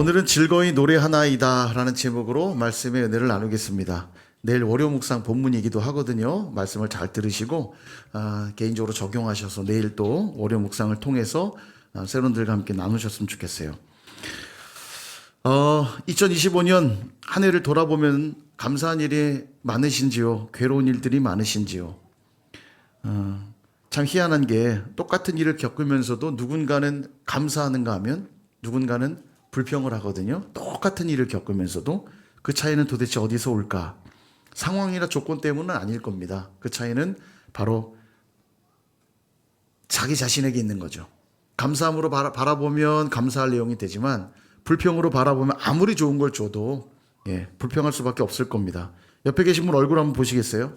오늘은 즐거이 노래하나이다 라는 제목으로 말씀의 은혜를 나누겠습니다. 내일 월요 묵상 본문이기도 하거든요. 말씀을 잘 들으시고 개인적으로 적용하셔서 내일 또 월요 묵상을 통해서 세론들과 함께 나누셨으면 좋겠어요. 2025년 한 해를 돌아보면 감사한 일이 많으신지요? 괴로운 일들이 많으신지요? 참 희한한 게 똑같은 일을 겪으면서도 누군가는 감사하는가 하면 누군가는 불평을 하거든요. 똑같은 일을 겪으면서도 그 차이는 도대체 어디서 올까? 상황이나 조건 때문은 아닐 겁니다. 그 차이는 바로 자기 자신에게 있는 거죠. 감사함으로 바라보면 감사할 내용이 되지만 불평으로 바라보면 아무리 좋은 걸 줘도 불평할 수밖에 없을 겁니다. 옆에 계신 분 얼굴 한번 보시겠어요?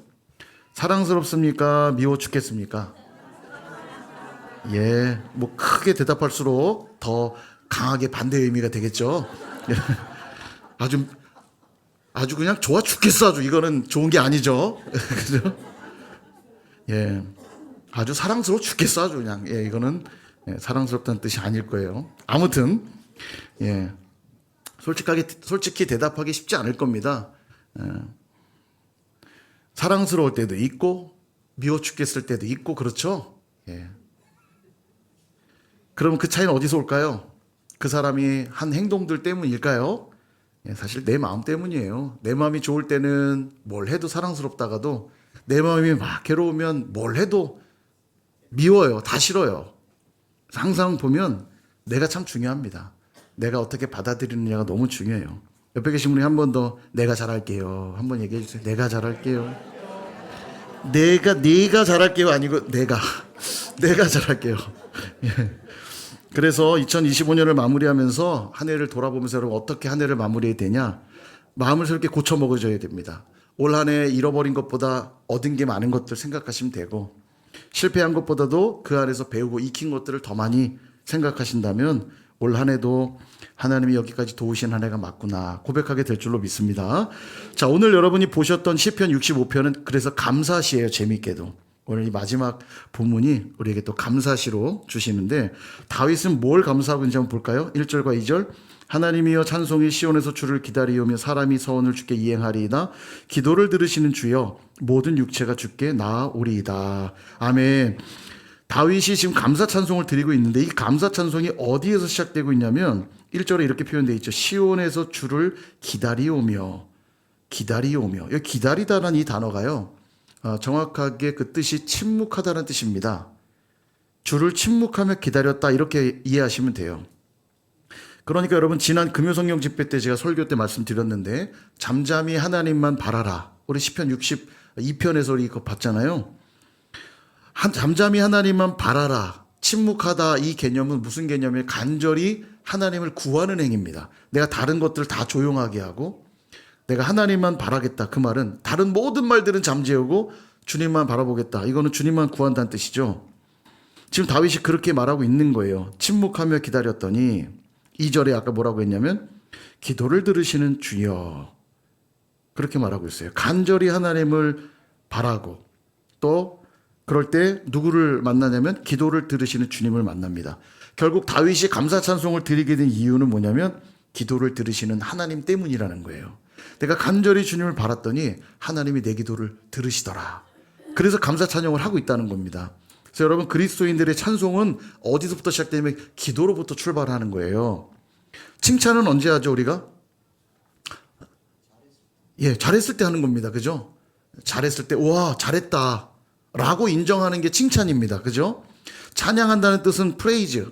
사랑스럽습니까? 미워 죽겠습니까? 뭐 크게 대답할수록 더 강하게 반대의 의미가 되겠죠. 아주 그냥 좋아 죽겠어. 아주 이거는 좋은 게 아니죠. 그죠? 아주 사랑스러워 죽겠어. 아주 그냥 이거는 사랑스럽다는 뜻이 아닐 거예요. 아무튼 솔직히 대답하기 쉽지 않을 겁니다. 사랑스러울 때도 있고 미워 죽겠을 때도 있고 그렇죠. 그러면 그 차이는 어디서 올까요? 그 사람이 한 행동들 때문일까요? 사실 내 마음 때문이에요. 내 마음이 좋을 때는 뭘 해도 사랑스럽다가도 내 마음이 막 괴로우면 뭘 해도 미워요. 다 싫어요. 항상 보면 내가 참 중요합니다. 내가 어떻게 받아들이느냐가 너무 중요해요. 옆에 계신 분이 한 번 더 내가 잘할게요. 한번 얘기해 주세요. 내가 잘할게요. 내가 잘할게요. 아니고 내가 잘할게요. 그래서 2025년을 마무리하면서 한 해를 돌아보면서 여러분 어떻게 한 해를 마무리해야 되냐? 마음을 새롭게 고쳐 먹어줘야 됩니다. 올 한 해 잃어버린 것보다 얻은 게 많은 것들 생각하시면 되고 실패한 것보다도 그 안에서 배우고 익힌 것들을 더 많이 생각하신다면 올 한 해도 하나님이 여기까지 도우신 한 해가 맞구나 고백하게 될 줄로 믿습니다. 자, 오늘 여러분이 보셨던 시편 65편은 그래서 감사시예요. 재미있게도. 오늘 이 마지막 본문이 우리에게 또 감사시로 주시는데 다윗은 뭘 감사하고 있는지 한번 볼까요? 1절과 2절 하나님이여 찬송이 시온에서 주를 기다리오며 사람이 서원을 주께 이행하리이다. 기도를 들으시는 주여 모든 육체가 주께 나아오리이다. 아멘. 다윗이 지금 감사 찬송을 드리고 있는데 이 감사 찬송이 어디에서 시작되고 있냐면 1절에 이렇게 표현되어 있죠. 시온에서 주를 기다리오며 여기 기다리다라는 이 단어가요. 정확하게 그 뜻이 침묵하다는 뜻입니다. 주를 침묵하며 기다렸다 이렇게 이해하시면 돼요. 그러니까 여러분 지난 금요성령 집회 때 제가 설교 때 말씀드렸는데 잠잠히 하나님만 바라라. 우리 시편 62편에서 우리 그거 봤잖아요. 잠잠히 하나님만 바라라. 침묵하다 이 개념은 무슨 개념이에요? 간절히 하나님을 구하는 행위입니다. 내가 다른 것들을 다 조용하게 하고 내가 하나님만 바라겠다. 그 말은 다른 모든 말들은 잠재우고 주님만 바라보겠다. 이거는 주님만 구한다는 뜻이죠. 지금 다윗이 그렇게 말하고 있는 거예요. 침묵하며 기다렸더니 2절에 아까 뭐라고 했냐면 기도를 들으시는 주여 그렇게 말하고 있어요. 간절히 하나님을 바라고 또 그럴 때 누구를 만나냐면 기도를 들으시는 주님을 만납니다. 결국 다윗이 감사 찬송을 드리게 된 이유는 뭐냐면 기도를 들으시는 하나님 때문이라는 거예요. 내가 간절히 주님을 바랐더니 하나님이 내 기도를 들으시더라. 그래서 감사 찬양을 하고 있다는 겁니다. 그래서 여러분 그리스도인들의 찬송은 어디서부터 시작되냐면 기도로부터 출발하는 거예요. 칭찬은 언제 하죠 우리가? 잘했을 때 하는 겁니다. 그죠? 잘했을 때 와 잘했다 라고 인정하는 게 칭찬입니다. 그죠? 찬양한다는 뜻은 praise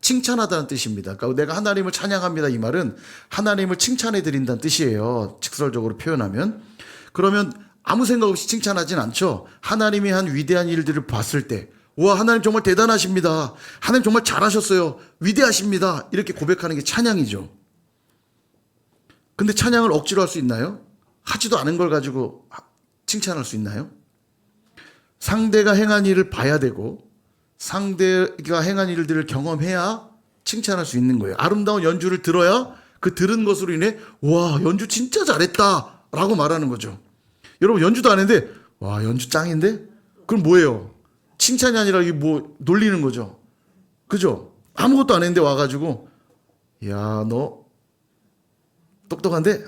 칭찬하다는 뜻입니다. 그러니까 내가 하나님을 찬양합니다. 이 말은 하나님을 칭찬해 드린다는 뜻이에요. 직설적으로 표현하면. 그러면 아무 생각 없이 칭찬하진 않죠. 하나님이 한 위대한 일들을 봤을 때 와 하나님 정말 대단하십니다. 하나님 정말 잘하셨어요. 위대하십니다. 이렇게 고백하는 게 찬양이죠. 근데 찬양을 억지로 할 수 있나요? 하지도 않은 걸 가지고 칭찬할 수 있나요? 상대가 행한 일을 봐야 되고 상대가 행한 일들을 경험해야 칭찬할 수 있는 거예요. 아름다운 연주를 들어야 그 들은 것으로 인해 와 연주 진짜 잘했다 라고 말하는 거죠. 여러분 연주도 안 했는데 와 연주 짱인데? 그럼 뭐예요? 칭찬이 아니라 이게 뭐 놀리는 거죠. 그죠? 아무것도 안 했는데 와가지고 야 너 똑똑한데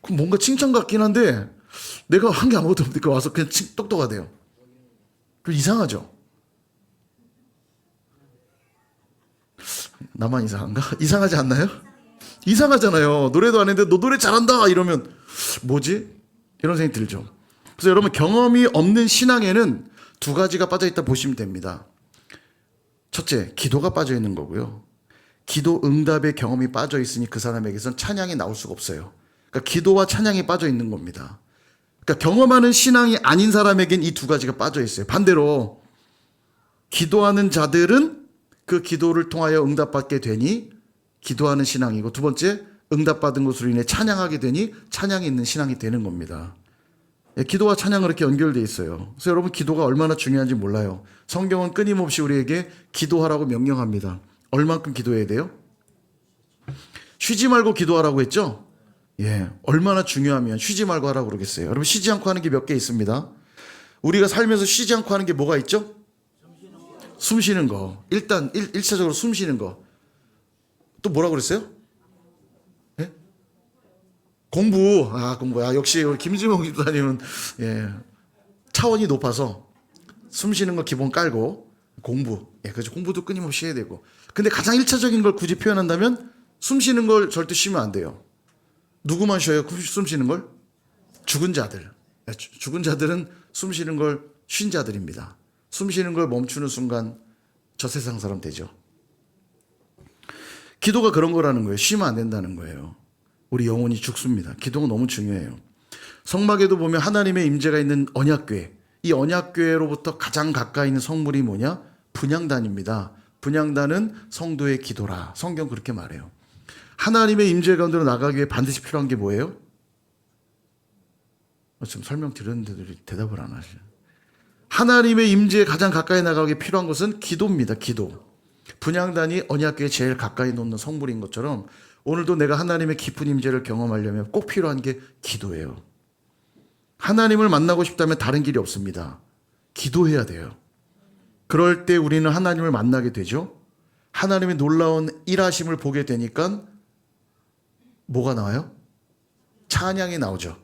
그럼 뭔가 칭찬 같긴 한데 내가 한 게 아무것도 없으니까 와서 그냥 똑똑하대요. 그 이상하죠? 나만 이상한가? 이상하지 않나요? 이상하잖아요. 노래도 안 했는데 너 노래 잘한다 이러면 뭐지? 이런 생각이 들죠. 그래서 여러분 경험이 없는 신앙에는 두 가지가 빠져있다 보시면 됩니다. 첫째, 기도가 빠져있는 거고요. 기도 응답의 경험이 빠져있으니 그 사람에게선 찬양이 나올 수가 없어요. 그러니까 기도와 찬양이 빠져있는 겁니다. 그러니까 경험하는 신앙이 아닌 사람에겐 이 두 가지가 빠져있어요. 반대로 기도하는 자들은 그 기도를 통하여 응답받게 되니 기도하는 신앙이고, 두 번째 응답받은 것으로 인해 찬양하게 되니 찬양이 있는 신앙이 되는 겁니다. 기도와 찬양은 이렇게 연결되어 있어요. 그래서 여러분 기도가 얼마나 중요한지 몰라요. 성경은 끊임없이 우리에게 기도하라고 명령합니다. 얼만큼 기도해야 돼요? 쉬지 말고 기도하라고 했죠? 예, 얼마나 중요하면 쉬지 말고 하라고 그러겠어요. 여러분 쉬지 않고 하는 게 몇 개 있습니다. 우리가 살면서 쉬지 않고 하는 게 뭐가 있죠? 숨 쉬는 거. 일단 1차적으로 숨 쉬는 거. 또 뭐라고 그랬어요? 예? 공부. 공부. 역시 우리 김지봉 집사님은 예, 차원이 높아서 숨 쉬는 거 기본 깔고 공부. 예, 그렇죠. 공부도 끊임없이 해야 되고. 근데 가장 1차적인 걸 굳이 표현한다면 숨 쉬는 걸 절대 쉬면 안 돼요. 누구만 쉬어요? 숨 쉬는 걸? 죽은 자들. 죽은 자들은 숨 쉬는 걸 쉰 자들입니다. 숨 쉬는 걸 멈추는 순간 저 세상 사람 되죠. 기도가 그런 거라는 거예요. 쉬면 안 된다는 거예요. 우리 영혼이 죽습니다. 기도가 너무 중요해요. 성막에도 보면 하나님의 임재가 있는 언약궤, 이 언약궤로부터 가장 가까이 있는 성물이 뭐냐? 분향단입니다. 분향단은 성도의 기도라. 성경 그렇게 말해요. 하나님의 임재 가운데로 나가기 위해 반드시 필요한 게 뭐예요? 지금 설명드렸는데도 대답을 안 하시죠. 하나님의 임재에 가장 가까이 나가기 위해 필요한 것은 기도입니다. 기도. 분향단이 언약궤에 제일 가까이 놓는 성물인 것처럼 오늘도 내가 하나님의 깊은 임재를 경험하려면 꼭 필요한 게 기도예요. 하나님을 만나고 싶다면 다른 길이 없습니다. 기도해야 돼요. 그럴 때 우리는 하나님을 만나게 되죠. 하나님의 놀라운 일하심을 보게 되니까 뭐가 나와요? 찬양이 나오죠.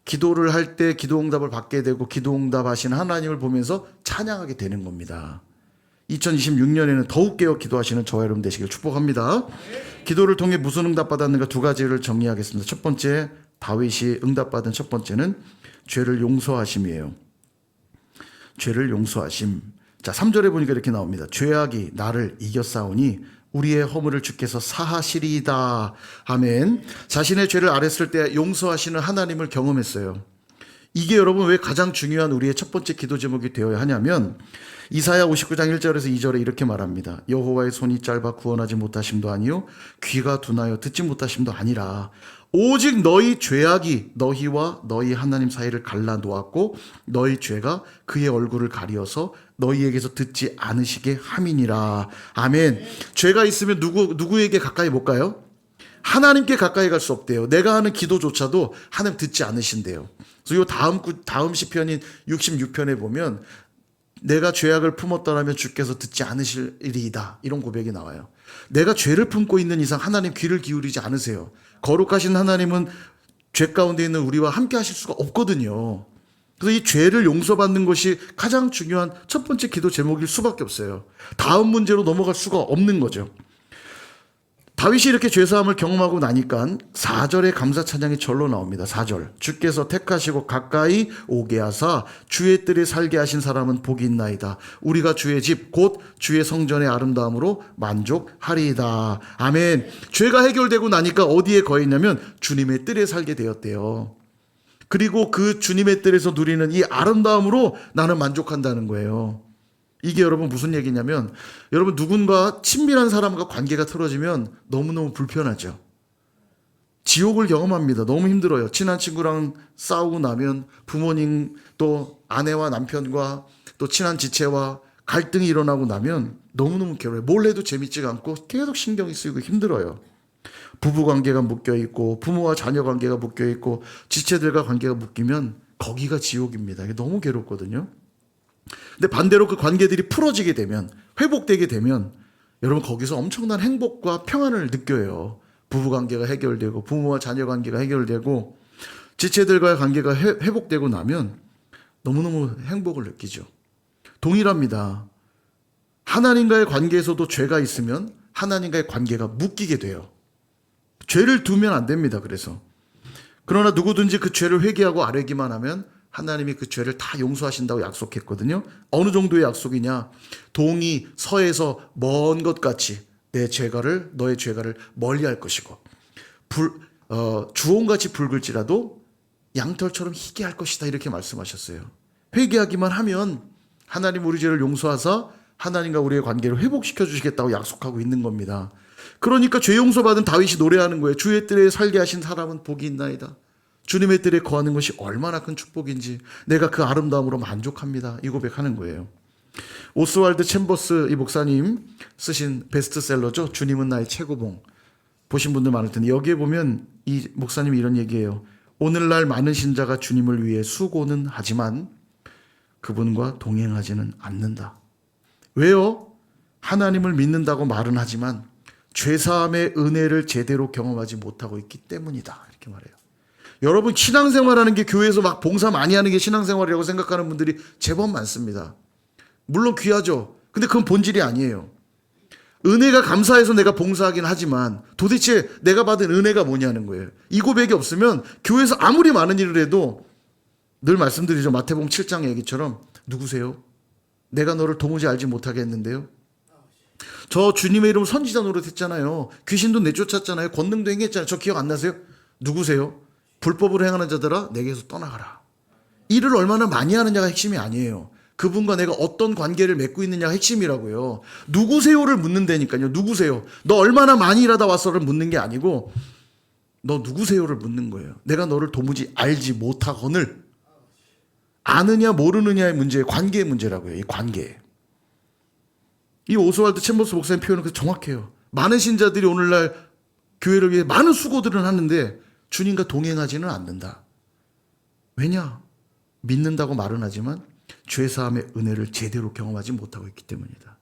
기도를 할 때 기도 응답을 받게 되고 기도 응답하시는 하나님을 보면서 찬양하게 되는 겁니다. 2026년에는 더욱 깨어 기도하시는 저와 여러분 되시길 축복합니다. 기도를 통해 무슨 응답 받았는가 두 가지를 정리하겠습니다. 첫 번째, 다윗이 응답받은 첫 번째는 죄를 용서하심이에요. 죄를 용서하심. 자, 3절에 보니까 이렇게 나옵니다. 죄악이 나를 이겼사오니 우리의 허물을 주께서 사하시리이다. 아멘. 자신의 죄를 아랬을 때 용서하시는 하나님을 경험했어요. 이게 여러분 왜 가장 중요한 우리의 첫 번째 기도 제목이 되어야 하냐면 이사야 59장 1절에서 2절에 이렇게 말합니다. 여호와의 손이 짧아 구원하지 못하심도 아니요 귀가 둔하여 듣지 못하심도 아니라 오직 너희 죄악이 너희와 너희 하나님 사이를 갈라 놓았고 너희 죄가 그의 얼굴을 가리어서 너희에게서 듣지 않으시게 함이니라. 아멘. 죄가 있으면 누구에게 가까이 못 가요? 하나님께 가까이 갈 수 없대요. 내가 하는 기도조차도 하나님 듣지 않으신대요. 그래서 이 다음 시편인 66편에 보면 내가 죄악을 품었더라면 주께서 듣지 않으시리이다. 이런 고백이 나와요. 내가 죄를 품고 있는 이상 하나님 귀를 기울이지 않으세요. 거룩하신 하나님은 죄 가운데 있는 우리와 함께 하실 수가 없거든요. 그래서 이 죄를 용서받는 것이 가장 중요한 첫 번째 기도 제목일 수밖에 없어요. 다음 문제로 넘어갈 수가 없는 거죠. 다윗이 이렇게 죄사함을 경험하고 나니까 4절에 감사 찬양이 절로 나옵니다. 4절. 주께서 택하시고 가까이 오게 하사 주의 뜰에 살게 하신 사람은 복이 있나이다. 우리가 주의 집 곧 주의 성전의 아름다움으로 만족하리이다. 아멘. 죄가 해결되고 나니까 어디에 거했냐면 주님의 뜰에 살게 되었대요. 그리고 그 주님의 뜰에서 누리는 이 아름다움으로 나는 만족한다는 거예요. 이게 여러분 무슨 얘기냐면 여러분 누군가 친밀한 사람과 관계가 틀어지면 너무너무 불편하죠. 지옥을 경험합니다. 너무 힘들어요. 친한 친구랑 싸우고 나면 부모님 또 아내와 남편과 또 친한 지체와 갈등이 일어나고 나면 너무너무 괴로워요. 뭘 해도 재밌지가 않고 계속 신경이 쓰이고 힘들어요. 부부관계가 묶여있고 부모와 자녀 관계가 묶여있고 지체들과 관계가 묶이면 거기가 지옥입니다. 이게 너무 괴롭거든요. 근데 반대로 그 관계들이 풀어지게 되면 회복되게 되면 여러분 거기서 엄청난 행복과 평안을 느껴요. 부부관계가 해결되고 부모와 자녀 관계가 해결되고 지체들과의 관계가 회복되고 나면 너무너무 행복을 느끼죠. 동일합니다. 하나님과의 관계에서도 죄가 있으면 하나님과의 관계가 묶이게 돼요. 죄를 두면 안 됩니다. 그러나 누구든지 그 죄를 회개하고 아뢰기만 하면 하나님이 그 죄를 다 용서하신다고 약속했거든요. 어느 정도의 약속이냐? 동이 서에서 먼 것 같이 너의 죄가를 멀리할 것이고 주홍같이 붉을지라도 양털처럼 희게 할 것이다, 이렇게 말씀하셨어요. 회개하기만 하면 하나님 우리 죄를 용서하사 하나님과 우리의 관계를 회복시켜 주시겠다고 약속하고 있는 겁니다. 그러니까 죄 용서받은 다윗이 노래하는 거예요. 주의 뜰에 살게 하신 사람은 복이 있나이다. 주님의 뜰에 거하는 것이 얼마나 큰 축복인지 내가 그 아름다움으로 만족합니다, 이 고백하는 거예요. 오스왈드 챔버스 이 목사님 쓰신 베스트셀러죠. 주님은 나의 최고봉. 보신 분들 많을 텐데 여기에 보면 이 목사님이 이런 얘기해요. 오늘날 많은 신자가 주님을 위해 수고는 하지만 그분과 동행하지는 않는다. 왜요? 하나님을 믿는다고 말은 하지만 죄사함의 은혜를 제대로 경험하지 못하고 있기 때문이다, 이렇게 말해요. 여러분, 신앙생활하는 게 교회에서 막 봉사 많이 하는 게 신앙생활이라고 생각하는 분들이 제법 많습니다. 물론 귀하죠. 근데 그건 본질이 아니에요. 은혜가 감사해서 내가 봉사하긴 하지만 도대체 내가 받은 은혜가 뭐냐는 거예요. 이 고백이 없으면 교회에서 아무리 많은 일을 해도 늘 말씀드리죠. 마태복음 7장 얘기처럼 누구세요? 내가 너를 도무지 알지 못하게 했는데요. 저 주님의 이름 선지자 노릇했잖아요. 귀신도 내쫓았잖아요. 권능도 행했잖아요. 저 기억 안 나세요? 누구세요? 불법으로 행하는 자들아 내게서 떠나가라. 일을 얼마나 많이 하느냐가 핵심이 아니에요. 그분과 내가 어떤 관계를 맺고 있느냐가 핵심이라고요. 누구세요를 묻는다니까요. 누구세요? 너 얼마나 많이 일하다 왔어를 묻는 게 아니고 너 누구세요를 묻는 거예요. 내가 너를 도무지 알지 못하거늘 아느냐 모르느냐의 문제예요. 관계의 문제라고요. 이 관계. 이 오스왈드 챔버스 목사님 표현은 정확해요. 많은 신자들이 오늘날 교회를 위해 많은 수고들은 하는데 주님과 동행하지는 않는다. 왜냐? 믿는다고 말은 하지만 죄사함의 은혜를 제대로 경험하지 못하고 있기 때문이다.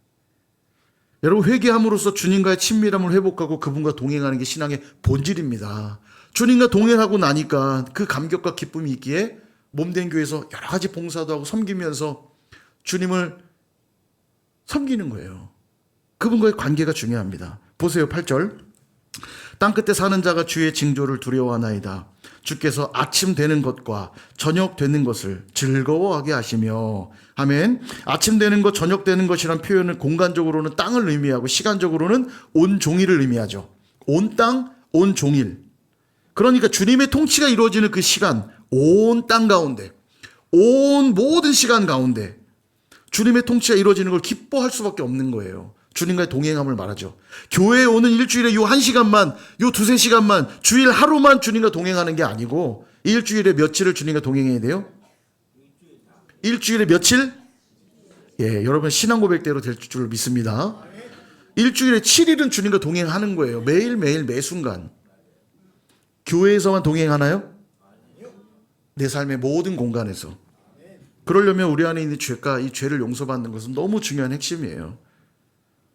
여러분, 회개함으로써 주님과의 친밀함을 회복하고 그분과 동행하는 게 신앙의 본질입니다. 주님과 동행하고 나니까 그 감격과 기쁨이 있기에 몸된 교회에서 여러 가지 봉사도 하고 섬기면서 주님을 섬기는 거예요. 그분과의 관계가 중요합니다. 보세요, 8절. 땅끝에 사는 자가 주의 징조를 두려워하나이다. 주께서 아침 되는 것과 저녁 되는 것을 즐거워하게 하시며. 아멘. 아침 되는 것, 저녁 되는 것이란 표현은 공간적으로는 땅을 의미하고 시간적으로는 온 종일을 의미하죠. 온 땅, 온 종일. 그러니까 주님의 통치가 이루어지는 그 시간, 온 땅 가운데, 온 모든 시간 가운데 주님의 통치가 이루어지는 걸 기뻐할 수밖에 없는 거예요. 주님과의 동행함을 말하죠. 교회에 오는 일주일에 요 1시간만, 요 두세 시간만, 주일 하루만 주님과 동행하는 게 아니고 일주일에 며칠을 주님과 동행해야 돼요? 일주일에 며칠? 예, 여러분 신앙 고백대로 될 줄 믿습니다. 일주일에 7일은 주님과 동행하는 거예요. 매일매일 매순간. 교회에서만 동행하나요? 내 삶의 모든 공간에서. 그러려면 우리 안에 있는 죄가, 이 죄를 용서받는 것은 너무 중요한 핵심이에요.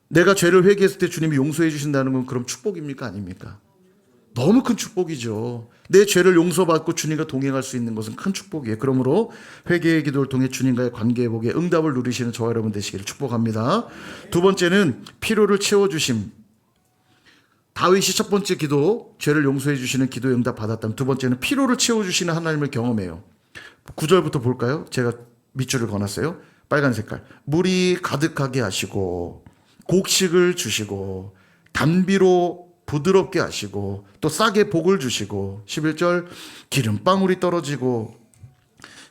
내가 죄를 회개했을 때 주님이 용서해 주신다는 건 그럼 축복입니까? 아닙니까? 너무 큰 축복이죠. 내 죄를 용서받고 주님과 동행할 수 있는 것은 큰 축복이에요. 그러므로 회개의 기도를 통해 주님과의 관계 회복에 응답을 누리시는 저와 여러분 되시기를 축복합니다. 두 번째는 필요를 채워주심. 다윗이 첫 번째 기도, 죄를 용서해 주시는 기도에 응답 받았다면 두 번째는 필요를 채워주시는 하나님을 경험해요. 9절부터 볼까요? 제가 밑줄을 그어놨어요. 빨간 색깔. 물이 가득하게 하시고 곡식을 주시고 단비로 부드럽게 하시고 또 싸게 복을 주시고 11절 기름방울이 떨어지고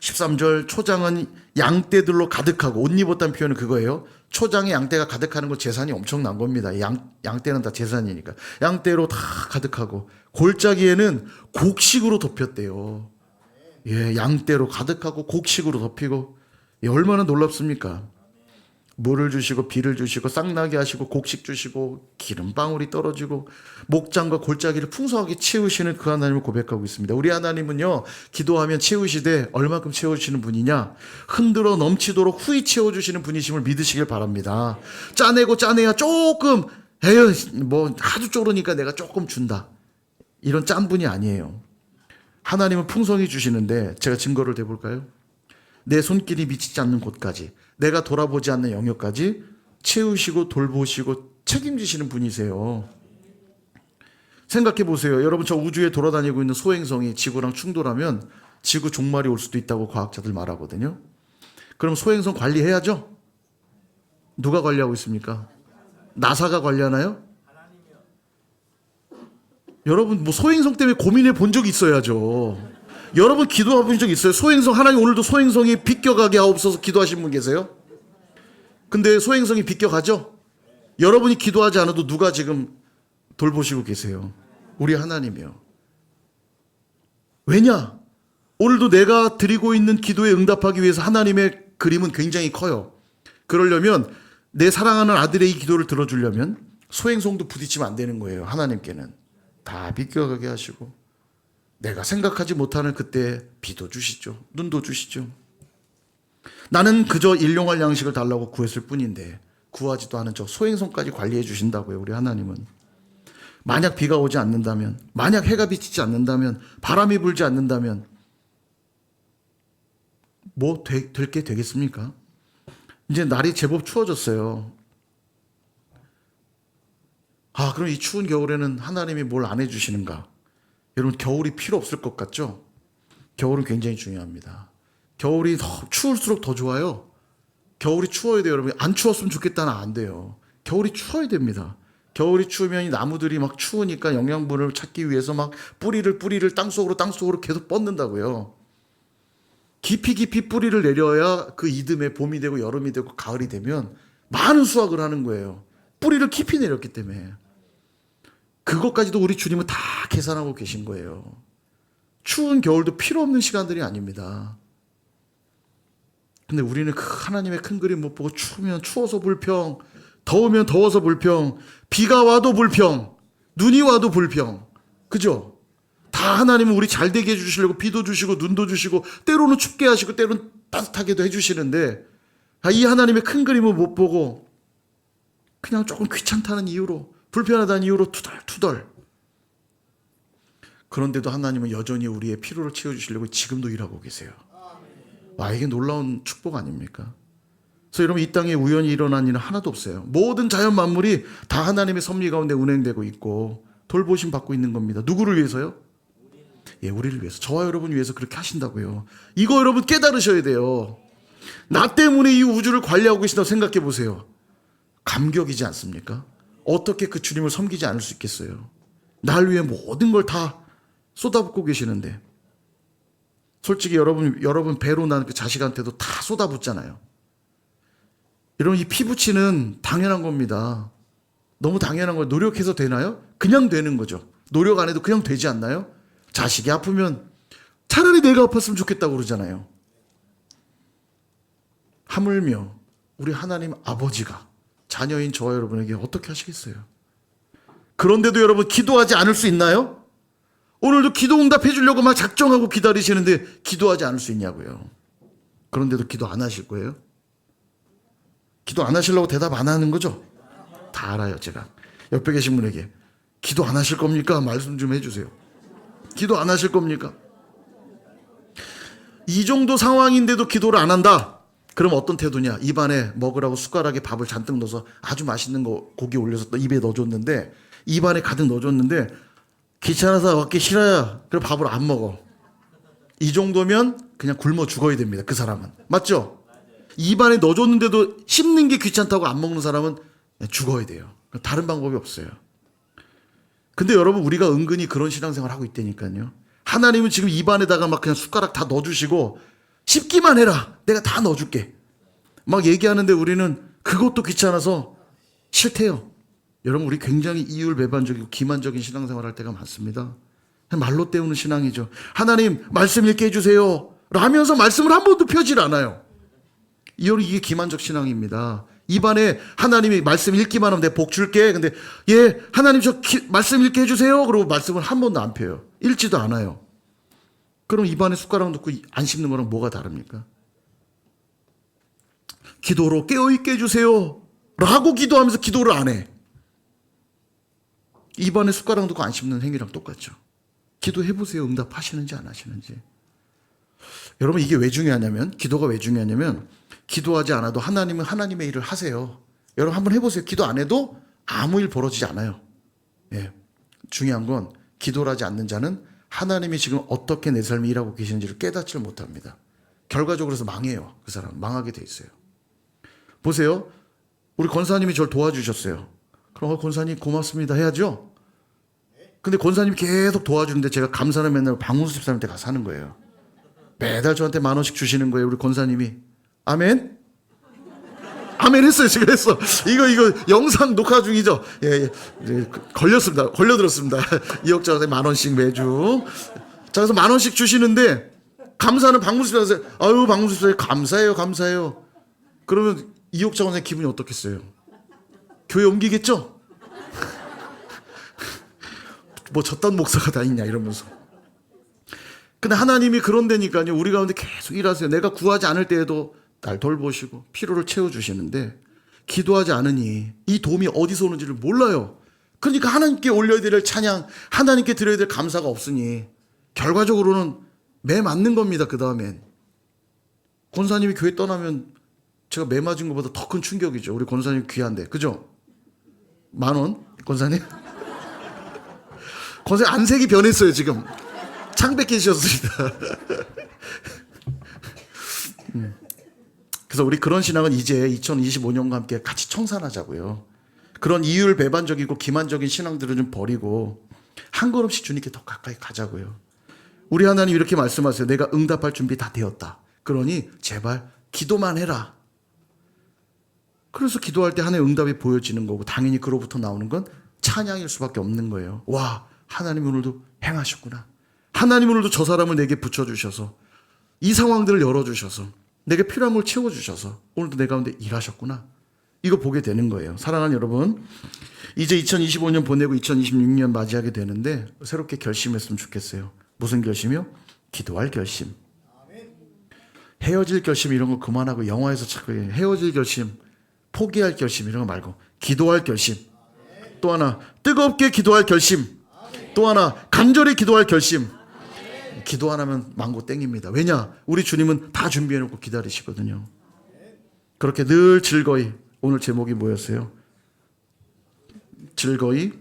13절 초장은 양떼들로 가득하고 옷 입었다는 표현은 그거예요. 초장에 양떼가 가득하는 거 재산이 엄청난 겁니다. 양떼는 다 재산이니까. 양떼로 다 가득하고 골짜기에는 곡식으로 덮였대요. 예, 양떼로 가득하고 곡식으로 덮이고 예, 얼마나 놀랍습니까? 물을 주시고 비를 주시고 싹나게 하시고 곡식 주시고 기름방울이 떨어지고 목장과 골짜기를 풍성하게 채우시는 그 하나님을 고백하고 있습니다. 우리 하나님은요, 기도하면 채우시되 얼마큼 채워주시는 분이냐? 흔들어 넘치도록 후히 채워주시는 분이심을 믿으시길 바랍니다. 짜내고 짜내야 조금 에휴 뭐 하도 쪼르니까 내가 조금 준다. 이런 짠 분이 아니에요. 하나님은 풍성히 주시는데 제가 증거를 대볼까요? 내 손길이 미치지 않는 곳까지, 내가 돌아보지 않는 영역까지 채우시고 돌보시고 책임지시는 분이세요. 생각해 보세요. 여러분, 저 우주에 돌아다니고 있는 소행성이 지구랑 충돌하면 지구 종말이 올 수도 있다고 과학자들 말하거든요. 그럼 소행성 관리해야죠? 누가 관리하고 있습니까? 나사가 관리하나요? 여러분, 뭐 소행성 때문에 고민해 본 적이 있어야죠. 여러분, 기도해 본 적 있어요? 소행성, 하나님 오늘도 소행성이 비껴가게 하옵소서 기도하신 분 계세요? 근데 소행성이 비껴가죠? 여러분이 기도하지 않아도 누가 지금 돌보시고 계세요? 우리 하나님이요. 왜냐? 오늘도 내가 드리고 있는 기도에 응답하기 위해서 하나님의 그림은 굉장히 커요. 그러려면 내 사랑하는 아들의 이 기도를 들어주려면 소행성도 부딪히면 안 되는 거예요. 하나님께는 다 비껴가게 하시고 내가 생각하지 못하는 그때 비도 주시죠. 눈도 주시죠. 나는 그저 일용할 양식을 달라고 구했을 뿐인데 구하지도 않은 저 소행성까지 관리해 주신다고요. 우리 하나님은. 만약 비가 오지 않는다면, 만약 해가 비치지 않는다면, 바람이 불지 않는다면 뭐 될 게 되겠습니까? 이제 날이 제법 추워졌어요. 그럼 이 추운 겨울에는 하나님이 뭘 안 해주시는가? 여러분, 겨울이 필요 없을 것 같죠? 겨울은 굉장히 중요합니다. 겨울이 추울수록 더 좋아요. 겨울이 추워야 돼요, 여러분. 안 추웠으면 좋겠다는 안 돼요. 겨울이 추워야 됩니다. 겨울이 추우면 이 나무들이 막 추우니까 영양분을 찾기 위해서 막 뿌리를 땅속으로 계속 뻗는다고요. 깊이 뿌리를 내려야 그 이듬해 봄이 되고 여름이 되고 가을이 되면 많은 수확을 하는 거예요. 뿌리를 깊이 내렸기 때문에. 그것까지도 우리 주님은 다 계산하고 계신 거예요. 추운 겨울도 필요 없는 시간들이 아닙니다. 근데 우리는 그 하나님의 큰 그림 못 보고 추우면 추워서 불평, 더우면 더워서 불평, 비가 와도 불평, 눈이 와도 불평. 그죠? 다 하나님은 우리 잘 되게 해주시려고 비도 주시고 눈도 주시고 때로는 춥게 하시고 때로는 따뜻하게도 해주시는데 이 하나님의 큰 그림을 못 보고 그냥 조금 귀찮다는 이유로, 불편하다는 이유로 투덜투덜. 그런데도 하나님은 여전히 우리의 필요를 채워주시려고 지금도 일하고 계세요. 이게 놀라운 축복 아닙니까? 그래서 여러분, 이 땅에 우연히 일어난 일은 하나도 없어요. 모든 자연 만물이 다 하나님의 섭리 가운데 운행되고 있고 돌보심 받고 있는 겁니다. 누구를 위해서요? 우리를 위해서. 저와 여러분 위해서 그렇게 하신다고요. 이거 여러분 깨달으셔야 돼요. 나 때문에 이 우주를 관리하고 계신다고 생각해 보세요. 감격이지 않습니까? 어떻게 그 주님을 섬기지 않을 수 있겠어요? 날 위해 모든 걸 다 쏟아붓고 계시는데. 솔직히 여러분 배로 난 그 자식한테도 다 쏟아붓잖아요. 여러분, 이 피부치는 당연한 겁니다. 너무 당연한 거예요. 노력해서 되나요? 그냥 되는 거죠. 노력 안 해도 그냥 되지 않나요? 자식이 아프면 차라리 내가 아팠으면 좋겠다고 그러잖아요. 하물며 우리 하나님 아버지가 자녀인 저와 여러분에게 어떻게 하시겠어요? 그런데도 여러분 기도하지 않을 수 있나요? 오늘도 기도 응답해 주려고 막 작정하고 기다리시는데 기도하지 않을 수 있냐고요. 그런데도 기도 안 하실 거예요? 기도 안 하시려고 대답 안 하는 거죠? 다 알아요. 제가 옆에 계신 분에게 기도 안 하실 겁니까? 말씀 좀 해주세요. 기도 안 하실 겁니까? 이 정도 상황인데도 기도를 안 한다? 그럼 어떤 태도냐? 입안에 먹으라고 숟가락에 밥을 잔뜩 넣어서 아주 맛있는 거 고기 올려서 입에 넣어줬는데, 입안에 가득 넣어줬는데 귀찮아서 먹기 싫어요. 그럼 밥을 안 먹어. 이 정도면 그냥 굶어 죽어야 됩니다. 그 사람은. 맞죠? 입안에 넣어줬는데도 씹는 게 귀찮다고 안 먹는 사람은 죽어야 돼요. 다른 방법이 없어요. 근데 여러분, 우리가 은근히 그런 신앙생활 하고 있다니까요. 하나님은 지금 입안에다가 막 그냥 숟가락 다 넣어주시고 씹기만 해라, 내가 다 넣어줄게 막 얘기하는데 우리는 그것도 귀찮아서 싫대요. 여러분, 우리 굉장히 이율배반적이고 기만적인 신앙생활 할 때가 많습니다. 말로 때우는 신앙이죠. 하나님 말씀 읽게 해주세요 라면서 말씀을 한 번도 펴질 않아요. 이게 기만적 신앙입니다. 입안에 하나님이 말씀 읽기만 하면 내가 복 줄게. 근데 하나님 저 말씀 읽게 해주세요 그러고 말씀을 한 번도 안 펴요. 읽지도 않아요. 그럼 입안에 숟가락 넣고 안 씹는 거랑 뭐가 다릅니까? 기도로 깨어있게 해주세요 라고 기도하면서 기도를 안 해. 입안에 숟가락 넣고 안 씹는 행위랑 똑같죠. 기도해 보세요. 응답하시는지 안 하시는지. 여러분 이게 왜 중요하냐면, 기도가 왜 중요하냐면, 기도하지 않아도 하나님은 하나님의 일을 하세요. 여러분 한번 해보세요. 기도 안 해도 아무 일 벌어지지 않아요. 예. 중요한 건 기도를 하지 않는 자는 하나님이 지금 어떻게 내 삶에 일하고 계시는지를 깨닫지를 못합니다. 결과적으로 해서 망해요. 그 사람은 망하게 돼 있어요. 보세요. 우리 권사님이 저를 도와주셨어요. 그럼 권사님 고맙습니다 해야죠. 근데 권사님이 계속 도와주는데 제가 감사는 맨날 박문수 집사님한테 가서 하는 거예요. 매달 저한테 10,000원씩 주시는 거예요. 우리 권사님이. 아멘? 아멘 했어요. 지금 했어. 이거 영상 녹화 중이죠. 예. 걸려들었습니다. 이역자한테 10,000원씩 매주. 자, 그래서 10,000원씩 주시는데, 감사는 박문수 집사님한테, 아유, 박문수 집사님 감사해요. 그러면 이역자 원사님 기분이 어떻겠어요? 교회 옮기겠죠? 뭐 저딴 목사가 다 있냐 이러면서. 근데 하나님이 그런 데니까요. 우리 가운데 계속 일하세요. 내가 구하지 않을 때에도 날 돌보시고 필요를 채워주시는데, 기도하지 않으니 이 도움이 어디서 오는지를 몰라요. 그러니까 하나님께 올려야 될 찬양, 하나님께 드려야 될 감사가 없으니 결과적으로는 매 맞는 겁니다. 그 다음엔 권사님이 교회 떠나면 제가 매 맞은 것보다 더 큰 충격이죠. 우리 권사님 귀한데, 그죠? 10,000원 권사님? 권사님 안색이 변했어요. 지금 창백해지셨습니다. 그래서 우리 그런 신앙은 이제 2025년과 함께 같이 청산하자고요. 그런 이율 배반적이고 기만적인 신앙들을 좀 버리고 한 걸음씩 주님께 더 가까이 가자고요. 우리 하나님 이렇게 말씀하세요. 내가 응답할 준비 다 되었다. 그러니 제발 기도만 해라. 그래서 기도할 때 하나님의 응답이 보여지는 거고, 당연히 그로부터 나오는 건 찬양일 수밖에 없는 거예요. 와, 하나님 오늘도 행하셨구나. 하나님 오늘도 저 사람을 내게 붙여주셔서 이 상황들을 열어주셔서 내게 필요한 걸 채워주셔서 오늘도 내 가운데 일하셨구나. 이거 보게 되는 거예요. 사랑하는 여러분, 이제 2025년 보내고 2026년 맞이하게 되는데 새롭게 결심했으면 좋겠어요. 무슨 결심이요? 기도할 결심. 헤어질 결심 이런 거 그만하고, 영화에서 자꾸 헤어질 결심, 포기할 결심 이런 거 말고 기도할 결심. 또 하나 뜨겁게 기도할 결심. 또 하나 간절히 기도할 결심. 기도 안 하면 망고 땡입니다. 왜냐? 우리 주님은 다 준비해놓고 기다리시거든요. 그렇게 늘 즐거이, 오늘 제목이 뭐였어요? 즐거이?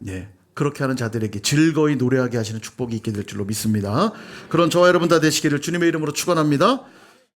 예. 그렇게 하는 자들에게 즐거이 노래하게 하시는 축복이 있게 될 줄로 믿습니다. 그런 저와 여러분 다 되시기를 주님의 이름으로 축원합니다.